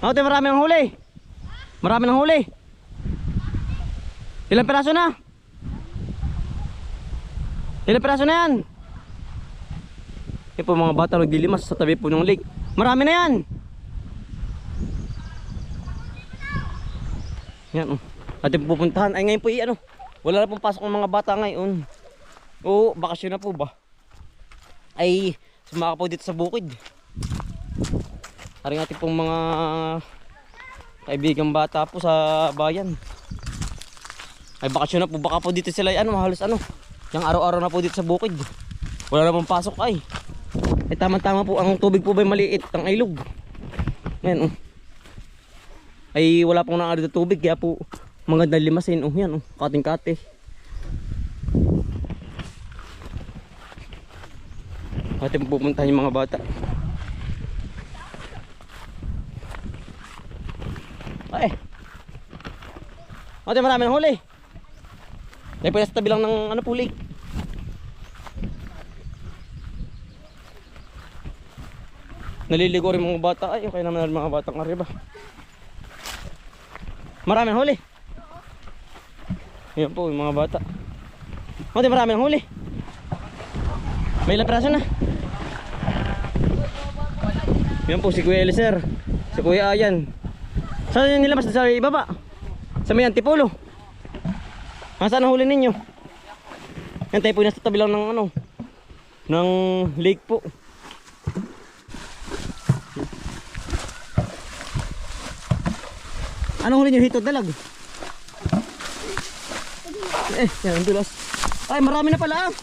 Ate, marami ng huli. Marami ng huli. Ilang piraso na? Ilang piraso na yan? Yan po mga bata naglilimas sa tabi po ng lake. Marami na yan. Yan ating pupuntahan. Ay ngayon po ano, wala na pong pasok ng mga bata ngayon. Oo, bakasyon na po ba? Ay sumaka po dito sa bukid. Aring ating pong mga kaibigang bata po sa bayan. Ay bakasyon na po, baka po dito sila ano, halos ano, yung araw-araw na po dito sa bukid. Wala na pong pasok ay. Ay tama-tama po, ang tubig po ba maliit, ang ilog. Yan ay wala pong nakakita na tubig, kaya po maganda limasin. Yan kating-kate. Ating pupuntahan yung mga bata. Ay ate, marami ng huli. Dahil pa sa tabi lang ng ano po, lake. Naliligo rin mga bata. Ay okay naman mga batang arriba. Marami ng huli. Ayan po yung mga bata. Ate, marami ng huli. May ilang piraso na. Ayan po si Kuya Eliser, si Kuya Ayan. Saan yung nilabas? Sa ibaba? Sa may Antipolo? Saan ang huli ninyo? Yan tayo po nasa tabi lang ng ano, ng lake po. Anong huli nyo? Hito, dalag? Yan ang dulas. Ay marami na pala.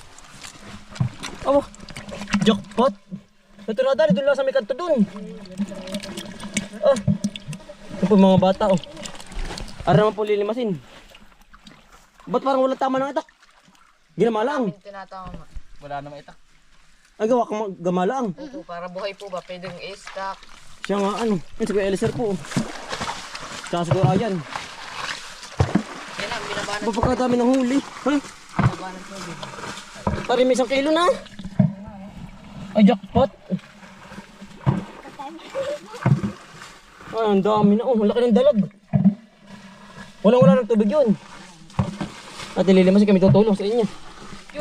Oh, jackpot. Naturada, doon lang sa may kanto doon. Ito po mga bata Ara naman po lilimasin. Ba't parang wala tama ng itak? Ginamalang. Tinatama. Wala namang itak. Ay gawa kang gamalang. Opo, para buhay po ba? Pwedeng i-stack. Siya nga ano. Yan si Kuya Eliser po. Tsaka si Kuya Ayan. Yan ang binabanan. Pagkakadami ng huli. Ha? Binabanan po. Pari may 1 kilo na. Ay jackpot. Ay ang dami na. Ang laki ng dalag. Walang ng tubig yun. At ililimasin kami tutulong sa inyo.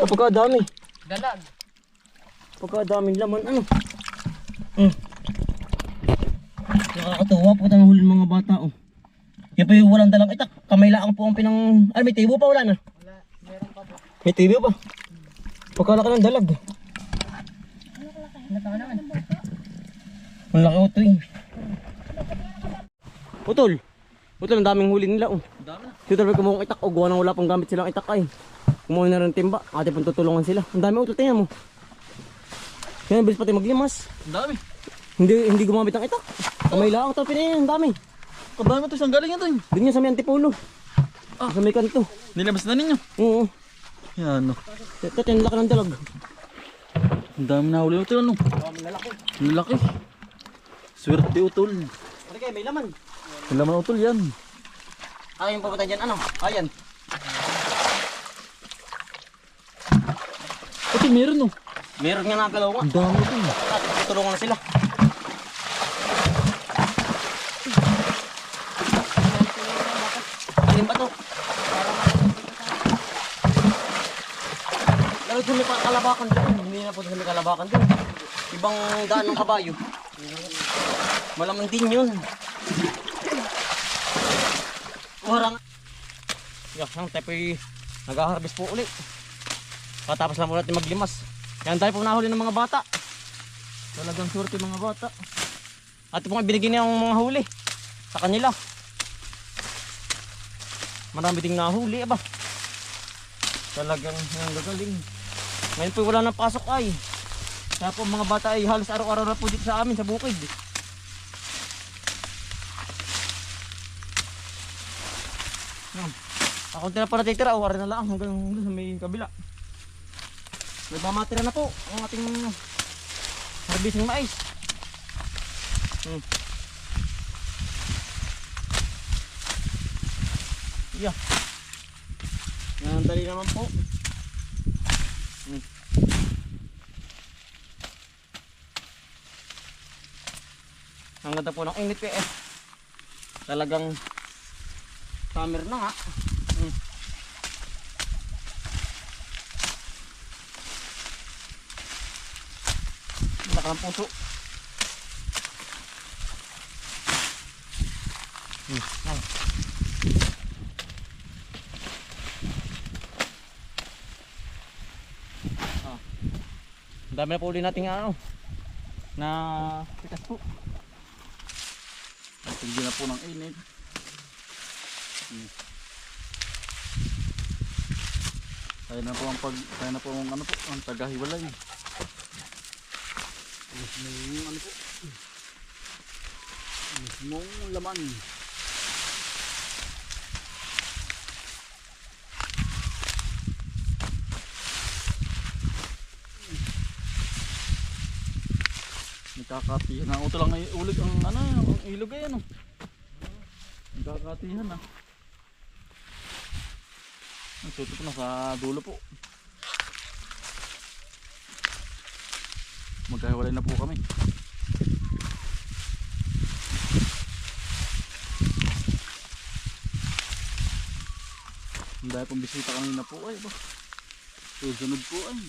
Pagkakadami. Dalag. Pagkakadaming laman ano. Nakakatuwa po ang huli ng mga bata Yan pa yung walang dalang itak. Kamay lang po ang pinang... Ay may tibo pa, wala na? Wala, meron pa po. May tibo pa. Pagkalaki ng dalag. Ano naman? Ang laki Utol. Utol, ang daming huli nila Dami na. Dito talaga kumuha ng itak gawa nang wala pang gamit silang itak ay. Kumuha na rin timba. Ate pang tutulungan sila. Ang dami utol, tingnan mo. Yan, bilis pati maglimas. Ang dami. Hindi gumamit ng itak. Kamay lang ito, pinayin. Ang dami. Kabalo mo ito, isang galing ito. Doon niya sa may Antipolo. Sa may kanto. Nilabas na ninyo? Oo. Yan Ito, yung laki ng dalag. Ang dami na huli ito. Lalaki. Lalaki. Swerte utol. Ano kayo, may laman. May laman utol yan. Yung papunta dyan, ano? Ayan. Ito meron Meron nga nagalaw nga. Ang dami ito. Tutulungan na sila. Alin ba to? Lalo kung may kalabakan doon. Hindi na po sa may kalabakan doon. Ibang daan ng kabayo. Malamang din yun. Warang. Yan, tayo po'y nag-harvest po ulit. Katapos lang po natin maglimas. Yan tayo po nahuli ng mga bata. Talagang surti mga bata. At po nga binigyan niya yung mga huli sa kanila. Marami ding nahuli ba. Talagang yung gagaling. Ngayon po wala nang pasok ay. Kaya po mga bata ay halos araw-araw na po dito sa amin sa bukid. Yan. Ako na pa natitira, wala na lang hanggang sa may kabila. Nagmamatira na po ang ating harvest ng mais. Yeah. Yan, dali naman po. Ang ganda po ng init eh. Talagang summer na nga. Hmm. Baka ng puso. Ay. Ah. Ang dami na po uli nating ano na pitas po. Hindi na po ng init. Kaya na po ang ano po, ang tagahiwalay. Mismong ano po. Mismong laman. Nagkakatihan na. Ito lang ay ulit ang ano, ang ilog ay ano. Nagkakatihan na. Ang suto po nasa dulo po. Magkahiwalay na po kami. Ang dahil pong bisita kanina po ay ba? Susunod po ay.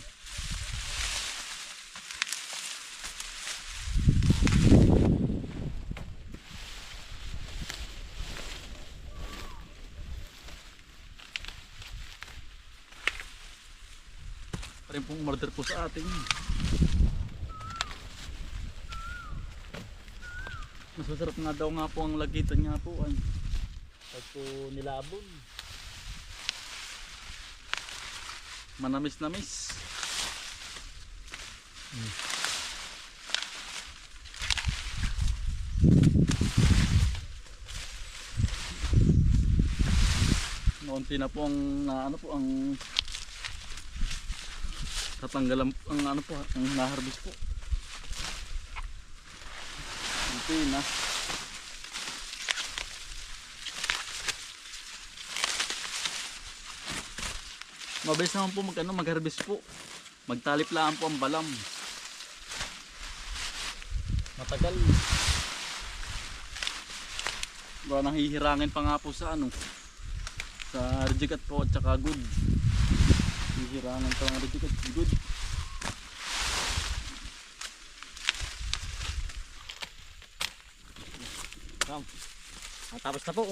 Parin pong umorder po sa atin. Mas masarap nga daw nga po ang lagitan nga po ay. Pag po nilabon. Manamis-namis. Naunti na po ang ano po ang tatanggalan ang ano po ang naharbis po. Unti na. Mabilis naman po mag-harvest po. Magtalip lang po ang balam. Matagal. Baka nahihirangin pa nga po sa ano. Sa rijikat po at saka good. Hihirangin pa ang rijikat good. Tapos na po.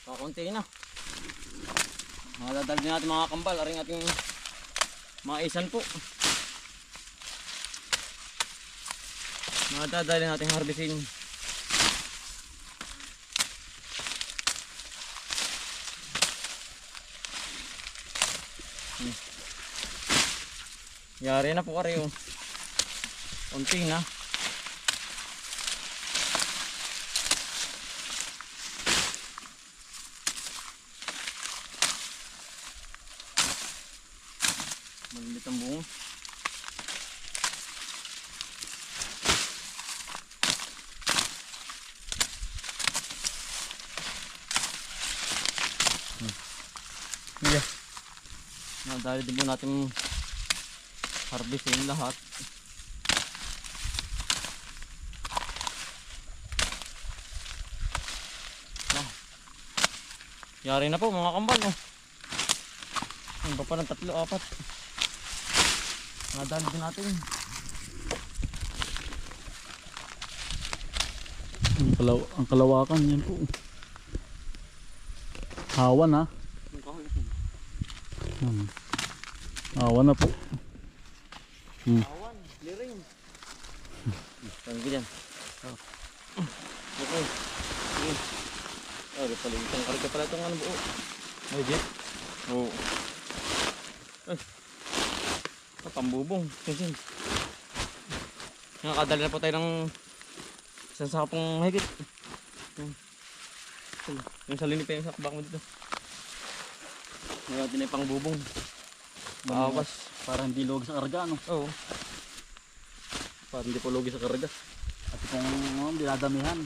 Kakunti na. Madadal din natin mga kambal. Aring ating mga isan po. Madadal natin harvestin. Yari na po kari. Kunti na. Malimit ang buong. Yeah. Nadali din po natin harvestin lahat. Yari na po mga kambal. Ang pa ng 3-4. Nadali din natin. Ang kalawakan yan po. Hawan ha. Hawan na po. Awan, liring. Tanggi dyan. Okay. Sige. Oh, palitan karga pala itong ano buo. Ay, jet. Oo. Ay. Pambubong. Sinsin. Nakakadali na po tayo ng isang sakapong higit. Yung salini pa yung sakbak mo dito. Ngayon natin ay pangbubong. Bawas. Para hindi luwag sa karga, no? Oo. Para hindi po lugi sa karga. At kung dinadamihan.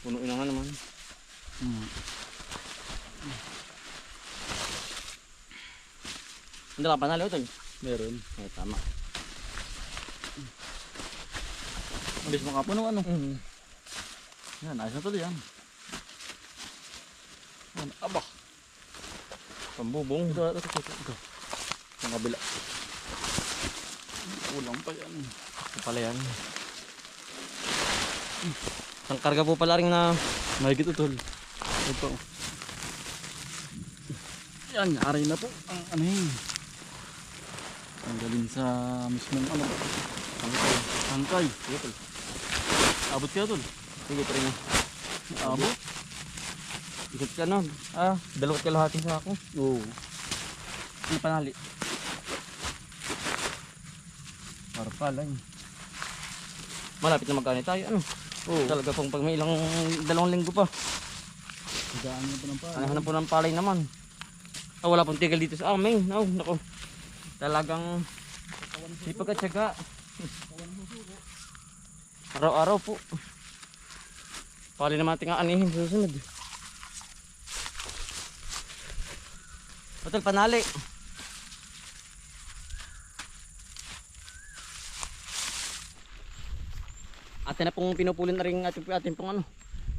Punuin na nga naman. Hindi ka panalo ito. Meron. Ay, tama. Mabilis makapuno, ano? Yan, ayos na tuloy yan. Yan, aba. Pambubong. Ito. Ang kabila. Kulang pa yan. Ito pala yan. Isang karga po pala rin na Mahigit ito tol. Ito. Yan, yari na po. Ang ano yun. Tanggalin sa mismong ano. Tangkay. Sige tol. Abot kaya tol. sige pa rin yan. Abot. Ikot ka nun. Dalawat kalahati sa ako. Oo. Ano panali? Para pala yun. Malapit na magkano tayo. Ano? Oo. Talaga pong pag may ilang 2 linggo pa. Higaan mo pa ng pala. Ano po ng palay naman. Wala pong tigil dito sa amin. Nako. Talagang sipag at syaga. Araw-araw po. Palay naman ating aanihin sa susunod. Hotel panali. Atin na pong pinupulin na rin atin pong ano.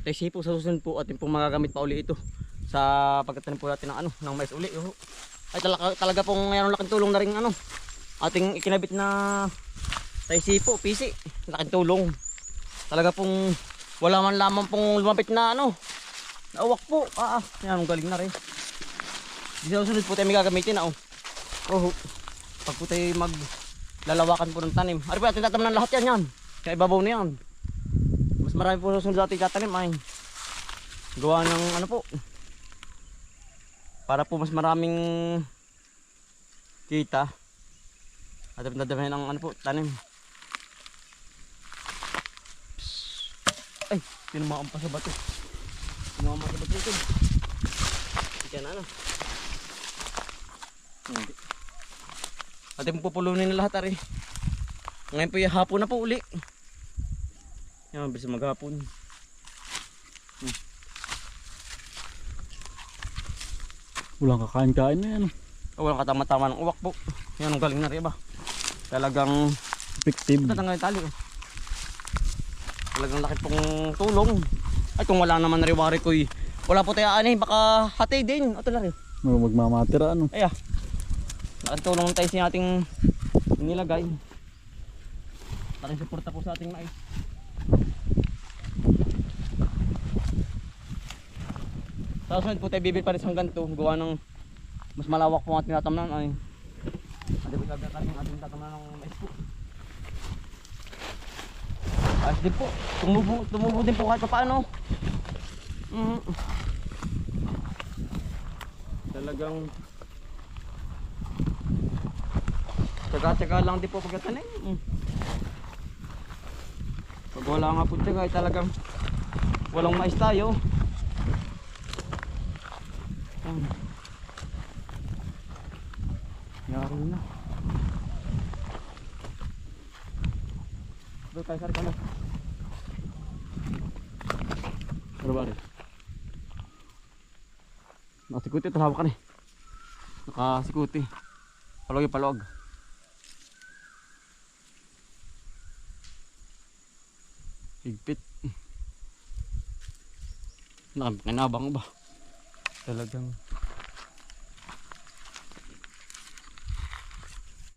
Tayo po sa susunod po atin pong magagamit pa uli ito sa pagkatanim po natin ng ano ng mais uli. Ay talaga pong mayroong laking tulong na rin ano ating ikinabit na tayo PC. Laking tulong. Talaga pong wala man lamang pong lumapit na ano. Nawak po. Yan ang galing na rin. Di sa susunod po tayo may gagamitin na pag po tayo maglalawakan po ng tanim. Ari po natin tataman ng lahat yan. Kaya ibabaw na yan. Mas marami po susunod natin tatanim ay gawa ng ano po. Para po mas maraming kita. At nadamihan ng ano po tanim. Ay, tinumaan pa sa bato. Tinumaan pa sa bato ito. Ika na ano. Hindi. Ating pupulunin na lahat ari. Ngayon po yung hapon na po uli. Yan, bisa maghapon. Walang kakain-kain na yan. Walang katama-tama ng uwak po. Yan ang galing na rin ba. Talagang Effective. tatanggal yung tali. Talagang laki pong tulong. Ay kung wala naman na riwari ko wala po tayo aanay. Baka hati din. Ito na rin. Magmamatira ano. Ay laking tulong tayo sa ating nilagay. Laking suporta po sa ating mais. Sa susunod po tayo bibili pa rin sa ganito. Gawa ng mas malawak po ang ating tatamnan ay hindi po gagawin ang ating tatamnan ng mais po. Ayos din po. Tumubo din po kahit paano. Talagang tsaga-tsaga lang din po pagkatanim. Pag wala nga po tsaga ay talagang walang mais tayo. Yari na. Doon tayo sari ka na. Ano ba rin? Nakasikuti ito, hawak ka na eh. Nakasikuti. Palog. Higpit. Nakanabang ba? Talagang